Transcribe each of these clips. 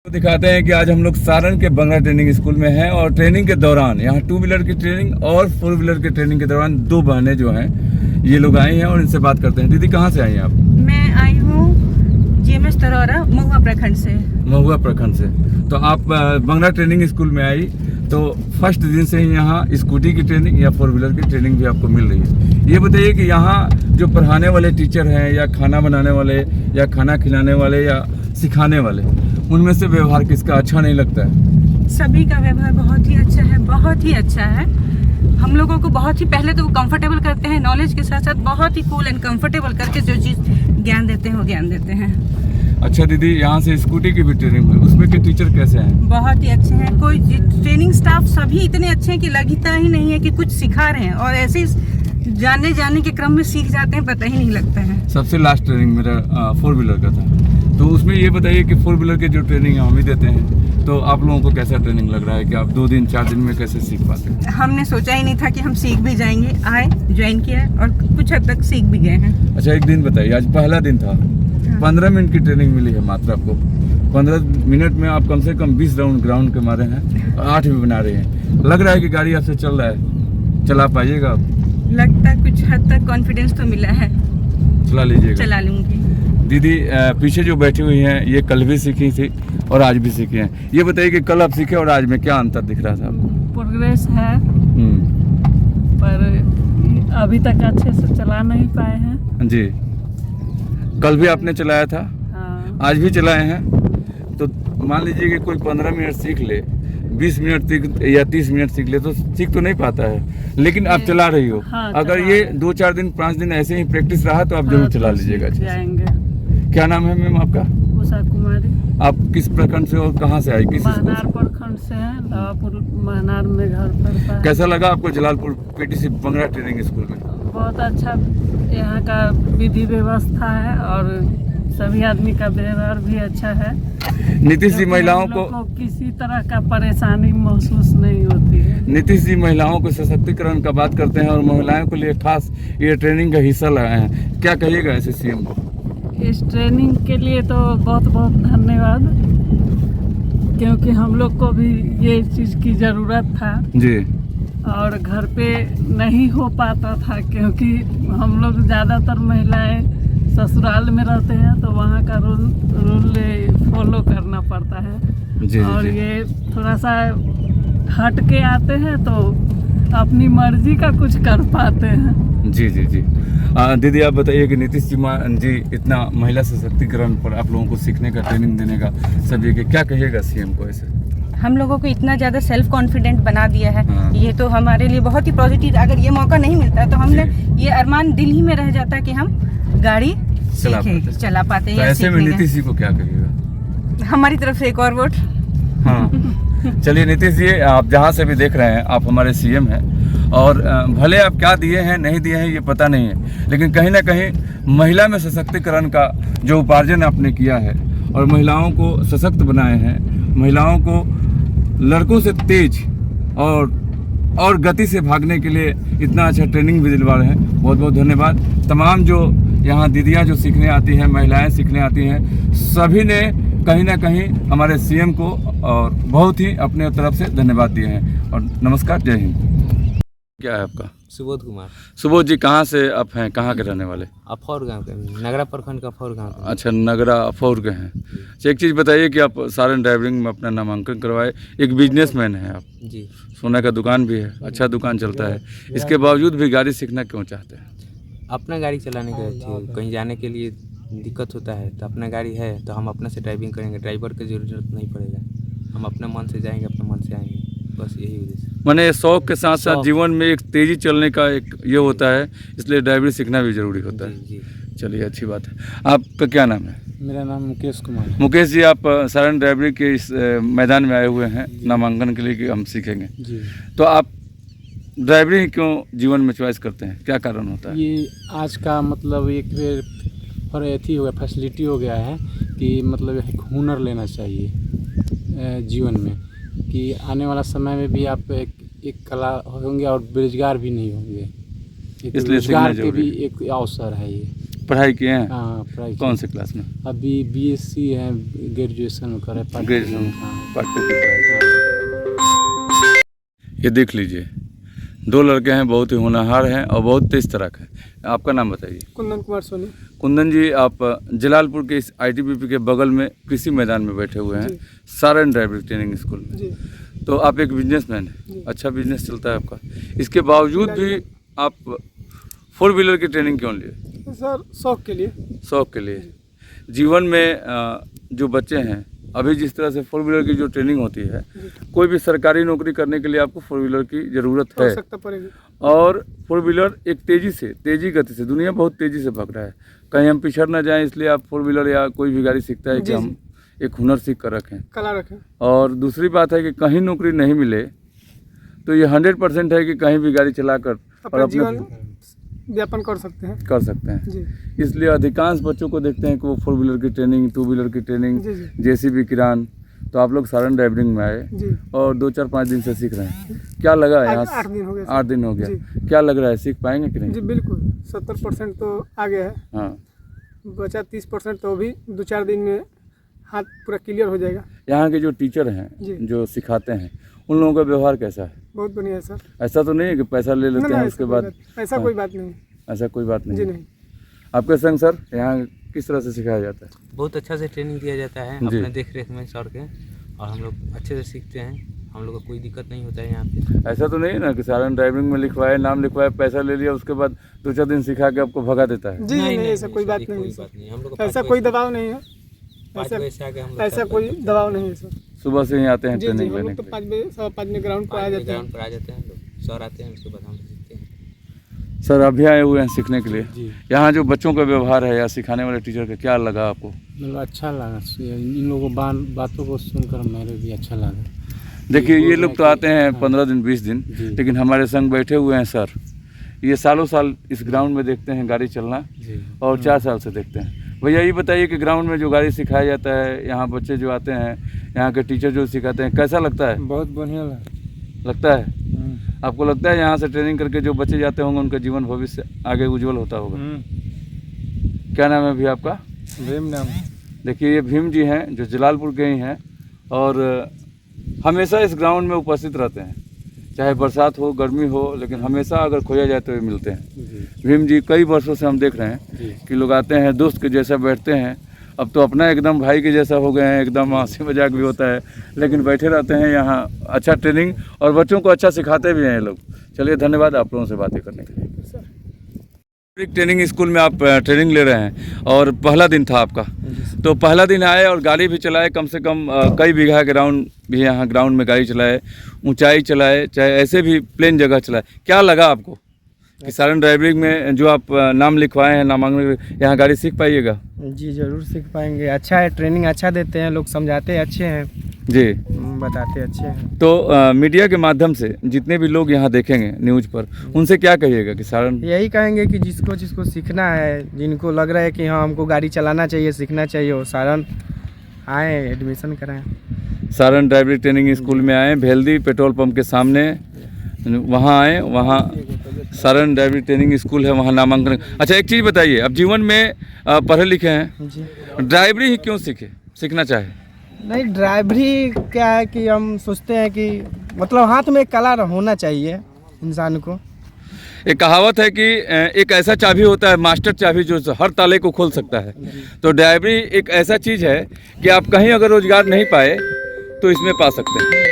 तो दिखाते हैं कि आज हम लोग सारण के बंगला ट्रेनिंग स्कूल में हैं और ट्रेनिंग के दौरान यहाँ 2 व्हीलर की ट्रेनिंग और 4 व्हीलर की ट्रेनिंग के दौरान 2 बहनें जो हैं ये लोग आई हैं और इनसे बात करते हैं। दीदी कहाँ से आई हैं आप? मैं आई हूँ GMS तरौरा महुआ प्रखंड से। महुआ प्रखंड से। तो आप बंगला ट्रेनिंग स्कूल में आई तो फर्स्ट दिन से ही यहाँ स्कूटी की ट्रेनिंग या 4 व्हीलर की ट्रेनिंग भी आपको मिल रही है। ये बताइए कि यहाँ जो पढ़ाने वाले टीचर हैं या खाना बनाने वाले या खाना खिलाने वाले या सिखाने वाले, उनमें से व्यवहार किसका अच्छा नहीं लगता है? सभी का व्यवहार बहुत ही अच्छा है, बहुत ही अच्छा है। हम लोगों को बहुत ही पहले तो वो कंफर्टेबल करते हैं, नॉलेज के साथ साथ बहुत ही कूल एंड कंफर्टेबल करके जो चीज़ ज्ञान देते हैं वो ज्ञान देते हैं। अच्छा दीदी, यहाँ से स्कूटी की भी ट्रेनिंग हुई, उसमें के टीचर कैसे हैं? बहुत ही अच्छे हैं। कोई ट्रेनिंग स्टाफ सभी इतने अच्छे हैं कि लगता ही नहीं है कि कुछ सिखा रहे हैं, और ऐसे जाने के क्रम में सीख जाते हैं, पता ही नहीं लगता है। सबसे लास्ट ट्रेनिंग मेरा 4 व्हीलर का था, तो उसमें ये बताइए कि 4 व्हीलर के जो ट्रेनिंग हम ही देते हैं, तो आप लोगों को कैसा ट्रेनिंग लग रहा है कि आप 2 दिन 4 दिन में कैसे सीख पाते हैं? हमने सोचा ही नहीं था कि हम सीख भी जाएंगे। आए, ज्वाइन किया और कुछ हद तक सीख भी गए हैं। अच्छा एक दिन बताइए, आज पहला दिन था, 15 मिनट की ट्रेनिंग मिली है मात्र आपको। 15 मिनट में आप कम से कम 20 राउंड ग्राउंड के मारे हैं और 8 भी बना रहे हैं। लग रहा है कि गाड़ी आपसे चल रहा है, चला पाइएगा आप? लगता है कुछ हद तक कॉन्फिडेंस तो मिला है, चला लीजिएगा। चला लूंगी। दीदी पीछे जो बैठी हुई हैं ये कल भी सीखी थी और आज भी सीखी हैं। ये बताइए कि कल आप सीखे और आज में क्या अंतर दिख रहा था आपको? प्रोग्रेस है, पर अभी तक अच्छे से चला नहीं पाए हैं जी। कल भी आपने चलाया था? हाँ। आज भी चलाए हैं। तो मान लीजिए कि कोई 15 मिनट सीख ले, 20 मिनट या 30 मिनट सीख ले तो सीख तो नहीं पाता है, लेकिन आप चला रही हो। हाँ, अगर ये 2-4 दिन 5 दिन ऐसे ही प्रैक्टिस रहा तो आप जरूर चला लीजिएगा। जाएंगे। क्या नाम है मैम आपका? उषा कुमारी। आप किस प्रखंड से और कहाँ से आई? किस स्कूल महनार से? प्रखंड से हैं, लावापुर महनार में घर पड़ता है। कैसा लगा आपको जलालपुर PTC बंगला ट्रेनिंग स्कूल में? बहुत अच्छा यहाँ का विधि व्यवस्था है और सभी आदमी का व्यवहार भी अच्छा है। नीतीश जी महिलाओं हम लोग को किसी तरह का परेशानी महसूस नहीं होती है। नीतीश जी महिलाओं को सशक्तिकरण का बात करते हैं और महिलाओं के लिए खास ये ट्रेनिंग का हिस्सा लगाए हैं। क्या कहिएगा ऐसे CM को? इस ट्रेनिंग के लिए तो बहुत बहुत धन्यवाद, क्योंकि हम लोग को भी ये चीज़ की ज़रूरत था जी। और घर पे नहीं हो पाता था, क्योंकि हम लोग ज़्यादातर महिलाएं ससुराल में रहते हैं तो वहाँ का रूल फॉलो करना पड़ता है। जी, और जी। ये थोड़ा सा हट के आते हैं तो अपनी मर्जी का कुछ कर पाते हैं। जी जी जी। दीदी आप बताइए कि नीतीश जी इतना महिला सशक्तिकरण पर आप लोगों को सीखने का, ट्रेनिंग देने का सभी के, क्या कहिएगा CM को ऐसे? हम लोगों को इतना ज़्यादा सेल्फ कॉन्फिडेंट बना दिया है। हाँ। ये तो हमारे लिए बहुत ही पॉजिटिव। अगर ये मौका नहीं मिलता तो हमने ये अरमान दिल ही में रह जाता कि हम गाड़ी चला पाते। तो ऐसे में नीतीश जी को क्या कहिएगा? हमारी तरफ से एक और वोट। हाँ चलिए नीतीश जी, आप जहाँ से भी देख रहे हैं आप हमारे CM हैं और भले आप क्या दिए हैं नहीं दिए हैं ये पता नहीं है, लेकिन कहीं ना कहीं महिला में सशक्तिकरण का जो उपार्जन आपने किया है और महिलाओं को सशक्त बनाए हैं, महिलाओं को लड़कों से तेज और गति से भागने के लिए इतना अच्छा ट्रेनिंग भी दिलवा रहे हैं। बहुत बहुत धन्यवाद। तमाम जो यहाँ दीदियाँ जो सीखने आती हैं, महिलाएं सीखने आती हैं, सभी ने कहीं ना कहीं हमारे CM को और बहुत ही अपने तरफ से धन्यवाद दिए हैं। और नमस्कार, जय हिंद। क्या है आपका? सुबोध कुमार। सुबोध जी कहाँ से आप हैं, कहाँ के रहने वाले? अफौर गांव के, नगरा प्रखंड का अफौर गांव के। अच्छा, नगरा अफौर के हैं। अच्छा एक चीज़ बताइए कि आप सारण ड्राइविंग में अपना नामांकन करवाए, एक बिजनेसमैन हैं आप, जी। सोना का दुकान भी है, अच्छा दुकान चलता है, इसके बावजूद भी गाड़ी सीखना क्यों चाहते हैं? अपना गाड़ी चलाने के कहीं जाने के लिए दिक्कत होता है तो अपना गाड़ी है तो हम अपने से ड्राइविंग करेंगे, ड्राइवर की ज़रूरत नहीं पड़ेगा, हम अपने मन से जाएंगे, अपने मन से आएंगे, बस यही उद्देश्य। मैंने शौक के साथ साथ जीवन में एक तेज़ी चलने का एक ये होता है, इसलिए ड्राइविंग सीखना भी ज़रूरी होता है। जी। चलिए अच्छी बात है। आपका क्या नाम है? मेरा नाम मुकेश कुमार है। मुकेश जी, आप सारण ड्राइविंग के इस मैदान में आए हुए हैं नामांकन के लिए कि हम सीखेंगे, जी। तो आप ड्राइवरिंग क्यों जीवन में चॉइस करते हैं, क्या कारण होता है? ये आज का मतलब एक और एथी हो गया, फैसिलिटी हो गया है कि मतलब एक हुनर लेना चाहिए जीवन में, कि आने वाला समय में भी आप एक कला होंगे और बेरोजगार भी नहीं होंगे, एक इसलिए रोजगार सीखना के भी जरूरी एक अवसर है ये। पढ़ाई किए हैं? हाँ पढ़ाई कौन से क्लास में? अभी BSc है, ग्रेजुएशन में कर रहे हैं, ग्रेजुएशन हाँ। पार्ट 2 की पढ़ाई। ये देख लीजिए, 2 लड़के हैं, बहुत ही होनहार हैं और बहुत तेज तराक हैं। आपका नाम बताइए। कुंदन कुमार सोनी। कुंदन जी, आप जलालपुर के इस ITBP के बगल में कृषि मैदान में बैठे हुए हैं, सारण ड्राइविंग ट्रेनिंग स्कूल में। जी तो आप एक बिजनेसमैन हैं, अच्छा बिजनेस चलता है आपका, इसके बावजूद भी आप 4 व्हीलर की ट्रेनिंग क्यों लिए? सर, शौक के लिए। शौक के लिए। जीवन में जो बच्चे हैं, अभी जिस तरह से 4 व्हीलर की जो ट्रेनिंग होती है, कोई भी सरकारी नौकरी करने के लिए आपको 4 व्हीलर की ज़रूरत है। आवश्यकता पड़ेगी। और 4 व्हीलर एक तेजी गति से, दुनिया बहुत तेज़ी से भाग रहा है, कहीं हम पिछड़ ना जाएं, इसलिए आप 4 व्हीलर या कोई भी गाड़ी सीखता है कि हम एक हुनर सीख कर रखें, कला रखें। और दूसरी बात है कि कहीं नौकरी नहीं मिले तो ये 100% है कि कहीं भी गाड़ी चलाकर और अपना अपने जीवन व्यापन कर सकते हैं। कर सकते हैं। जी इसलिए अधिकांश बच्चों को देखते हैं कि वो 4 व्हीलर की ट्रेनिंग, 2 व्हीलर की ट्रेनिंग, जी जी JCB किरान, तो आप लोग सारण ड्राइविंग में आए जी। और 2-4-5 दिन से सीख रहे हैं। क्या लगा यहाँ? 8 दिन हो गए। 8 दिन हो गया। जी। क्या लग रहा है, सीख पाएंगे कि नहीं? जी बिल्कुल, 70% तो आ गया है। हाँ। बचा 30% तो अभी 2-4 दिन में हाथ पूरा क्लियर हो जाएगा। यहाँ के जो टीचर हैं, जी। जो सिखाते हैं, उन लोगों का व्यवहार कैसा है? बहुत बढ़िया है सर। ऐसा तो नहीं है कि पैसा ले लेते हैं उसके बाद? ऐसा कोई बात नहीं। ऐसा कोई बात नहीं जी है। नहीं। आपके संग सर, यहाँ किस तरह से सिखाया जाता है? बहुत अच्छा से ट्रेनिंग दिया जाता है जी। अपने देख रेख में सर के, और हम लोग अच्छे से सीखते हैं। हम लोग को कोई दिक्कत नहीं होता है यहाँ पे। ऐसा तो नहीं है ना कि सारण ड्राइविंग में लिखवाए, नाम लिखवाए, पैसा ले लिया, उसके बाद 2-4 दिन सिखा के आपको भगा देता है? जी नहीं, ऐसा कोई बात नहीं है कोई बात नहीं। हम लोग सर। ऐसा कोई दबाव नहीं है। 5 बजे से आके हम लोग ऐसा कोई दबाव नहीं है सर। सुबह से ही आते हैं जी जी, ट्रेनिंग हम लेने लोग तो के 5 बजे 5:15 में ग्राउंड पर आ जाते हैं। ग्राउंड पर आ जाते हैं लोग, सर आते हैं, उसके बाद हम सीखते हैं। लिए। सर, अभी आए हुए हैं सीखने के लिए। जी यहाँ जो बच्चों का व्यवहार है या सिखाने वाले टीचर का, क्या लगा आपको? मतलब अच्छा लगा, इन लोगों को बातों को सुनकर मेरे भी अच्छा लगा। देखिए, ये लोग तो आते हैं हाँ। 15 दिन 20 दिन, जी। लेकिन हमारे संग बैठे हुए हैं सर, ये सालों साल इस ग्राउंड में देखते हैं गाड़ी चलना, जी और 4 साल से देखते हैं। भैया, ये बताइए कि ग्राउंड में जो गाड़ी सिखाया जाता है, यहाँ बच्चे जो आते हैं, यहाँ के टीचर जो सिखाते हैं, कैसा लगता है? बहुत बढ़िया लगता है? आपको लगता है यहाँ से ट्रेनिंग करके जो बच्चे जाते होंगे उनका जीवन भविष्य आगे उज्जवल होता होगा? क्या नाम है भैया आपका? भीम नाम। देखिए, ये भीम जी हैं जो जलालपुर के ही हैं, और हमेशा इस ग्राउंड में उपस्थित रहते हैं, चाहे बरसात हो, गर्मी हो, लेकिन हमेशा अगर खोया जाए तो ये मिलते हैं। जी भीम जी, कई वर्षों से हम देख रहे हैं जी कि लोग आते हैं, दोस्त के जैसा बैठते हैं, अब तो अपना एकदम भाई के जैसा हो गए हैं, एकदम हंसी मजाक भी होता है, लेकिन बैठे रहते हैं यहाँ, अच्छा ट्रेनिंग और बच्चों को अच्छा सिखाते भी हैं ये लोग। चलिए, धन्यवाद आप लोगों से बातें करने के लिए। ट्रेनिंग स्कूल में आप ट्रेनिंग ले रहे हैं और पहला दिन था आपका, तो पहला दिन आए और गाड़ी भी चलाए, कम से कम कई बीघा ग्राउंड भी यहाँ ग्राउंड में गाड़ी चलाए, ऊंचाई चलाए, चाहे ऐसे भी प्लेन जगह चलाए। क्या लगा आपको कि सारण ड्राइविंग में जो आप नाम लिखवाए हैं, नामांकन, यहाँ गाड़ी सीख पाइएगा? जी ज़रूर सीख पाएंगे। अच्छा है, ट्रेनिंग अच्छा देते हैं लोग, समझाते अच्छे हैं, जी, बताते अच्छे हैं। तो मीडिया के माध्यम से जितने भी लोग यहाँ देखेंगे न्यूज़ पर, उनसे क्या कहिएगा कि सारण? यही कहेंगे कि जिसको सीखना है, जिनको लग रहा है कि हाँ हमको गाड़ी चलाना चाहिए, सीखना चाहिए, वो सारण आए, एडमिशन कराएं। सारण ड्राइविंग ट्रेनिंग स्कूल में आए, भेल्दी पेट्रोल पंप के सामने, वहाँ आए, वहाँ सारण ड्राइविंग ट्रेनिंग स्कूल है, वहाँ नामांकन। अच्छा, एक चीज़ बताइए, अब जीवन में पढ़े लिखे हैं, जी ड्राइवरी ही क्यों सीखना चाहे? नहीं, ड्राइवरी क्या है कि हम सोचते हैं कि मतलब हाथ में कला होना चाहिए इंसान को। एक कहावत है कि एक ऐसा चाबी होता है, मास्टर चाबी, जो हर ताले को खोल सकता है। तो ड्राइवरी एक ऐसा चीज़ है कि आप कहीं अगर रोजगार नहीं पाए तो इसमें पा सकते हैं।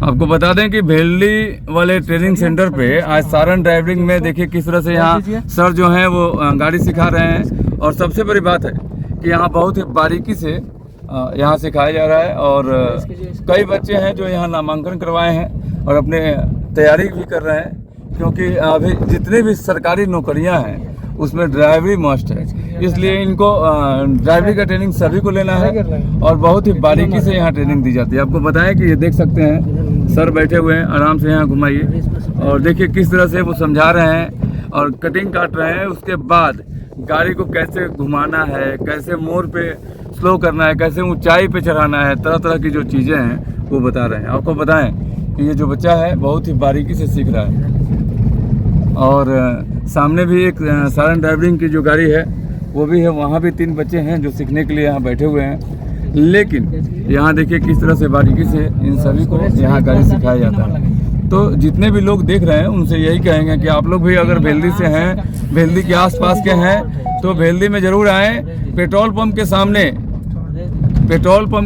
आपको बता दें कि भेल्दी वाले ट्रेनिंग सेंटर पे आज सारण ड्राइविंग में देखिए किस तरह से यहाँ सर जो हैं वो गाड़ी सिखा रहे हैं, और सबसे बड़ी बात है कि यहाँ बहुत ही बारीकी से यहाँ सिखाया जा रहा है, और कई बच्चे हैं जो यहाँ नामांकन करवाए हैं और अपने तैयारी भी कर रहे हैं, क्योंकि अभी जितने भी सरकारी नौकरियाँ हैं उसमें ड्राइवरी मस्ट है, इसलिए इनको ड्राइवरी का ट्रेनिंग सभी को लेना है, और बहुत ही बारीकी से यहाँ ट्रेनिंग दी जाती है। आपको बताएं कि ये देख सकते हैं सर बैठे हुए हैं, आराम से यहाँ घुमाइए, और देखिए किस तरह से वो समझा रहे हैं और कटिंग काट रहे हैं। उसके बाद गाड़ी को कैसे घुमाना है, कैसे मोड़ पे स्लो करना है, कैसे ऊंचाई पे चढ़ाना है, तरह तरह की जो चीज़ें हैं वो बता रहे हैं। आपको बताएं कि ये जो बच्चा है बहुत ही बारीकी से सीख रहा है। और सामने भी एक सारण ड्राइविंग की जो गाड़ी है वो भी है, वहाँ भी 3 बच्चे हैं जो सीखने के लिए यहाँ बैठे हुए हैं। लेकिन यहाँ देखिए किस तरह से बारीकी से इन सभी को यहाँ गाड़ी सिखाया जाता है। तो जितने भी लोग देख रहे हैं उनसे यही कहेंगे कि आप लोग भी अगर भेल्दी से हैं, भेल्दी के आसपास के हैं, तो भेल्दी में ज़रूर आएँ। पेट्रोल पंप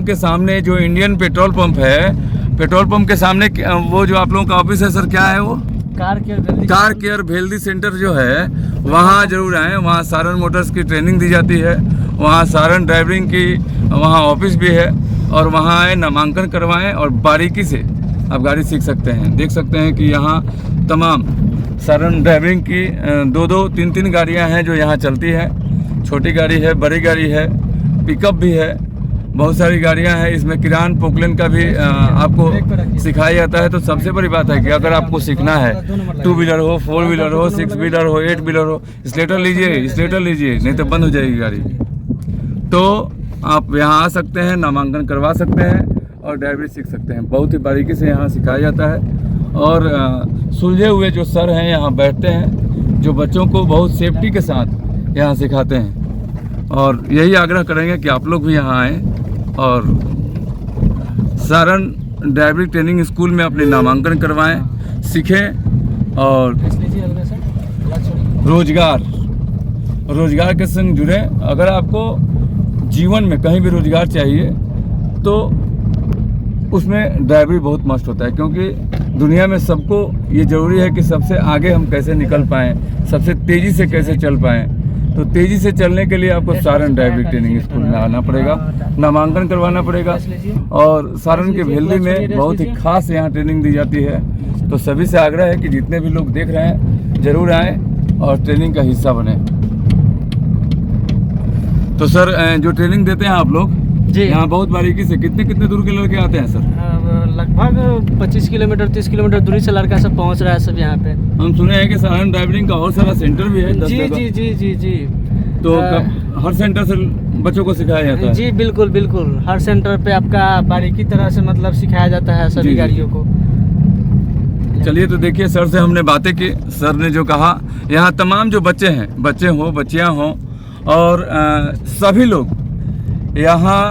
के सामने जो इंडियन पेट्रोल पंप है, पेट्रोल पंप के सामने वो जो आप लोगों का ऑफिस है सर, क्या है वो? कार केयर भेल्दी सेंटर जो है, वहाँ जरूर आएँ। वहाँ सारण मोटर्स की ट्रेनिंग दी जाती है, वहाँ सारण ड्राइविंग की वहाँ ऑफिस भी है, और वहाँ आए, नामांकन करवाएं और बारीकी से आप गाड़ी सीख सकते हैं। देख सकते हैं कि यहाँ तमाम सारण ड्राइविंग की 2-2, 3-3 गाड़ियाँ हैं जो यहाँ चलती है। छोटी गाड़ी है, बड़ी गाड़ी है, पिकअप भी है, बहुत सारी गाड़ियां हैं। इसमें किरान पोकलेन का भी आपको सिखाया जाता है। तो सबसे बड़ी बात है कि अगर आपको सीखना है, 2 व्हीलर हो, 4 व्हीलर हो, 6 व्हीलर हो, 8 व्हीलर हो, स्लेटर लीजिए, नहीं तो बंद हो जाएगी गाड़ी। तो आप यहाँ आ सकते हैं, नामांकन करवा सकते हैं और ड्राइवरी सीख सकते हैं। बहुत ही बारीकी से यहाँ सिखाया जाता है। और सुलझे हुए जो सर हैं यहाँ बैठते हैं, जो बच्चों को बहुत सेफ्टी के साथ यहाँ सिखाते हैं। और यही आग्रह करेंगे कि आप लोग भी यहाँ आएँ और सारण ड्राइविंग ट्रेनिंग स्कूल में अपने नामांकन करवाएं, सीखें और रोजगार के संग जुड़ें। अगर आपको जीवन में कहीं भी रोजगार चाहिए तो उसमें ड्राइवरी बहुत मस्त होता है, क्योंकि दुनिया में सबको ये ज़रूरी है कि सबसे आगे हम कैसे निकल पाएँ, सबसे तेज़ी से कैसे चल पाएँ। तो तेज़ी से चलने के लिए आपको सारण ड्राइविंग ट्रेनिंग स्कूल में आना पड़ेगा, नामांकन करवाना पड़ेगा। और सारण के भेल्दी में बहुत ही खास यहाँ ट्रेनिंग दी जाती है। तो सभी से आग्रह है कि जितने भी लोग देख रहे हैं ज़रूर आएँ और ट्रेनिंग का हिस्सा बने। तो सर जो ट्रेनिंग देते हैं आप लोग जी, यहाँ बहुत बारीकी से कितने दूर के लड़के आते हैं सर? लगभग 25 किलोमीटर 30 किलोमीटर दूरी से लड़का सब पहुँच रहा है सब यहाँ पे। हम सुने हैं कि सारण ड्राइविंग का और सारा सेंटर भी है 10 जी जगह। जी जी जी जी तो हर सेंटर से बच्चों को सिखाया जाता है? जी बिल्कुल बिल्कुल, हर सेंटर पे आपका बारीकी तरह से मतलब सिखाया जाता है सभी गाड़ियों को। चलिए, तो देखिए सर से हमने बातें की। सर ने जो कहा, यहाँ तमाम जो बच्चे हैं, बच्चे हों बच्चियाँ हों, और सभी लोग यहाँ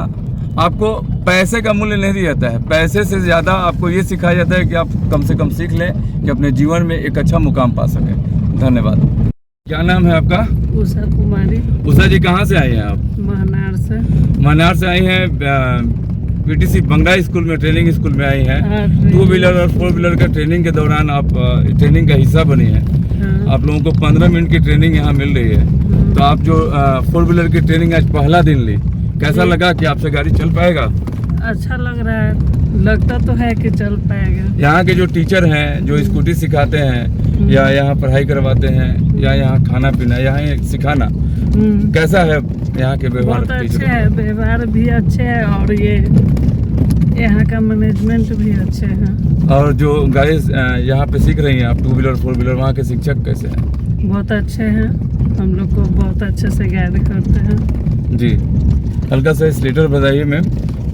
आपको पैसे का मूल्य नहीं दिया जाता है। पैसे से ज़्यादा आपको ये सिखाया जाता है कि आप कम से कम सीख लें कि अपने जीवन में एक अच्छा मुकाम पा सकें। धन्यवाद। क्या नाम है आपका? उषा कुमारी। उषा जी, कहाँ से आई हैं आप? महनार से आई हैं। पीटीसी बंगड़ा स्कूल में, ट्रेनिंग स्कूल में आई हैं। 2 व्हीलर और 4 व्हीलर का ट्रेनिंग के दौरान आप ट्रेनिंग का हिस्सा बनी है। आप लोगों को 15 मिनट की ट्रेनिंग यहाँ मिल रही है। तो आप जो 4 व्हीलर की ट्रेनिंग आज पहला दिन ली, कैसा लगा कि आपसे गाड़ी चल पाएगा? अच्छा लग रहा है, लगता तो है कि चल पाएगा। यहाँ के जो टीचर हैं जो स्कूटी सिखाते हैं या यहाँ पढ़ाई करवाते हैं या यहाँ खाना पीना, यहाँ सिखाना, कैसा है यहाँ के व्यवहार? बहुत अच्छे है, व्यवहार भी अच्छे है और ये यहाँ का मैनेजमेंट भी अच्छे हैं। और जो गाड़ी यहाँ पे सीख रही हैं आप 2 व्हीलर 4 व्हीलर, वहाँ के शिक्षक कैसे हैं? बहुत अच्छे हैं, हम लोग को बहुत अच्छे से गाइड करते हैं। जी, हल्का सा स्लेटर बजाइए मैम,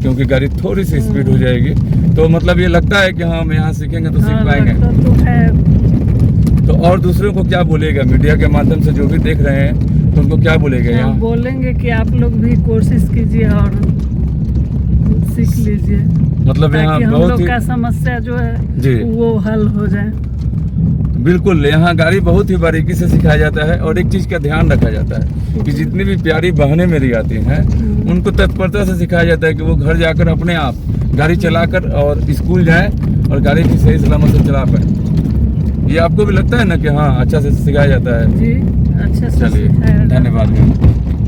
क्योंकि गाड़ी थोड़ी सी स्पीड हो जाएगी। तो मतलब ये लगता है कि हम यहाँ सीखेंगे तो सीख पाएंगे। तो है। तो और दूसरों को क्या बोलेगा, मीडिया के माध्यम से जो भी देख रहे हैं तो उनको क्या बोलेगा? यहाँ बोलेंगे कि आप लोग भी कोशिश कीजिए और सीख लीजिए, मतलब यहाँ हम बहुत लोग ही का समस्या जो है जी वो हल हो जाए। बिल्कुल, यहाँ गाड़ी बहुत ही बारीकी से सिखाया जाता है। और एक चीज़ का ध्यान रखा जाता है कि जितनी भी प्यारी बहनें मेरी आती हैं उनको तत्परता से सिखाया जाता है कि वो घर जाकर अपने आप गाड़ी चलाकर और स्कूल जाएं और गाड़ी की सही सलामत से चला पाएं। ये आपको भी लगता है ना कि हाँ अच्छा से सिखाया जाता है? जी, अच्छा से चलिए, सिखाया जाता है। धन्यवाद मैम।